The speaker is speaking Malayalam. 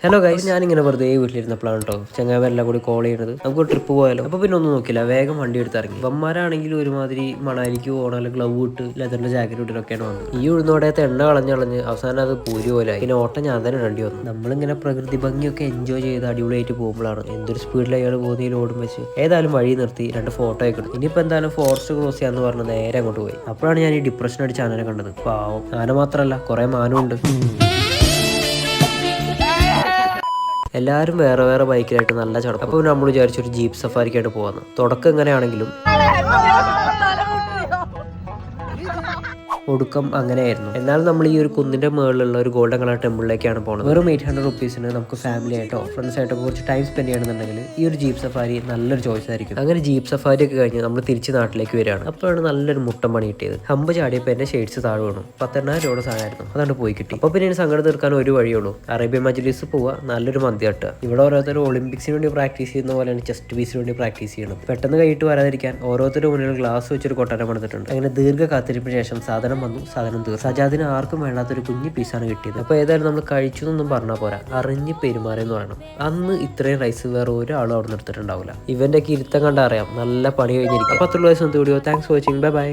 ഹലോ ഗൈസ്, ഞാനിങ്ങനെ വെറുതെ വീട്ടിലിരുന്നപ്പോഴാണ് കേട്ടോ ചങ്ങായിമാരെല്ലാം കൂടി കോൾ ചെയ്യുന്നത്. നമുക്ക് ട്രിപ്പ് പോയാലോ? അപ്പോൾ പിന്നെ ഒന്നും നോക്കില്ല, വേഗം വണ്ടി എടുത്ത് ഇറങ്ങി. വന്മാരാണെങ്കിൽ ഒരുമാതിരി മണാലിക്ക് പോകണം, അല്ലെങ്കിൽ ഗ്ലൗ ഇട്ട് ലെതറിന്റെ ജാക്കറ്റ് ഇട്ടിട്ടൊക്കെയാണ് വന്നത്. ഈ ഉഴുന്നോടത്തെ എണ്ണ കളഞ്ഞ് അവസാനം അത് പൂരി പോലെ. പിന്നെ ഓട്ടം ഞാൻ തന്നെ ഇടേണ്ടി വന്നു. നമ്മളിങ്ങനെ പ്രകൃതി ഭംഗിയൊക്കെ എൻജോയ് ചെയ്ത് അടിപൊളിയായിട്ട് പോകുമ്പോഴാണ് എന്തൊരു സ്പീഡിൽ അയാൾ പോകുന്നതിൽ ഓടും വെച്ച് ഏതായാലും വഴി നിർത്തി 2 ഫോട്ടോ ഒക്കെ എടുത്തു. ഇനിയിപ്പോൾ എന്തായാലും ഫോറസ്റ്റ് ക്രോസ് ചെയ്യാന്ന് പറഞ്ഞ് നേരെ അങ്ങോട്ട് പോയി. അപ്പോഴാണ് ഞാൻ ഈ ഡിപ്രഷൻ അടിച്ച് ആനനെ കണ്ടത്. പാവം, ആന മാത്രമല്ല കുറേ മാനും ഉണ്ട്. എല്ലാവരും വേറെ വേറെ ബൈക്കിലായിട്ട് നല്ല ചടക്കും. അപ്പോൾ നമ്മൾ വിചാരിച്ചൊരു ജീപ്പ് സഫാരിക്കായിട്ട് പോകാമെന്ന്. തുടക്കം എങ്ങനെയാണെങ്കിലും ഒടുക്കം അങ്ങനെയായിരുന്നു. എന്നാലും നമ്മൾ ഈ ഒരു കുന്നിന്റെ മുകളിലുള്ള ഒരു ഗോൾഡൻ കളർ ടെമ്പിളിലേക്കാണ് പോകുന്നത്. വെറും 800 റുപ്പീസിന് നമുക്ക് ഫാമിലി ആയിട്ടോ ഫ്രണ്ട്സ് ആയിട്ടോ കുറച്ച് ടൈം സ്പെൻഡ് ചെയ്യണമെന്നുണ്ടെങ്കിൽ ഈ ഒരു ജീപ്പ് സഫാരി നല്ലൊരു ചോയ്സ് ആയിരിക്കും. അങ്ങനെ ജീപ്പ് സഫാരി ഒക്കെ കഴിഞ്ഞ് നമ്മൾ തിരിച്ച് നാട്ടിലേക്ക് വരികയാണ്. അപ്പോഴാണ് നല്ലൊരു മുട്ടം പണി കിട്ടിയത്. ഹമ്പ് ചാടിയപ്പോൾ എന്റെ ഷെയ്ഡ്സ് താഴെ വീണു. 10,000 രൂപ സാധനമായിരുന്നു, അതുകൊണ്ട് പോയി കിട്ടി. അപ്പോൾ പിന്നെ സങ്കടം തീർക്കാൻ ഒരു വഴിയുള്ളൂ, അറേബ്യൻ മജ്ലിസ് പോവുക, നല്ലൊരു മന്തി തട്ടുക. ഇവിടെ ഓരോരുത്തർ ഒളിമ്പിക്സിന് വേണ്ടി പ്രാക്ടീസ് ചെയ്യുന്ന പോലെയാണ് ചെസ്റ്റ് പീസിന് വേണ്ടി പ്രാക്ടീസ് ചെയ്യുന്നത്. പെട്ടെന്ന് കൈയിട്ട് വരാതിരിക്കാൻ ഓരോരുത്തരുടെ മുന്നിൽ ഗ്ലാസ് വെച്ചൊരു കൊട്ടാരം പണിതിട്ടുണ്ട്. അങ്ങനെ ദീർഘ കാത്തിരിപ്പിന് ശേഷം സാധനം വന്നു. സാധനം തീർന്നു. സജാദിന് ആർക്കും വേണ്ടാത്തൊരു കുഞ്ഞു പീസാണ് കിട്ടിയത്. അപ്പോൾ ഏതായാലും നമ്മൾ കഴിച്ചു എന്നൊന്നും പറഞ്ഞാൽ പോരാ, അറിഞ്ഞ് പെരുമാറിയെന്ന് പറയണം. അന്ന് ഇത്രയും റൈസ് വേറെ ഒരാളും അവിടെ നിർത്തിയിട്ടുണ്ടാവില്ല. ഇവന്റെ ഒക്കെ ഇരുത്തം കണ്ടാ അറിയാം നല്ല പണി കഴിഞ്ഞിരിക്കും. 10 ദിവസം video. Thanks for watching. Bye bye.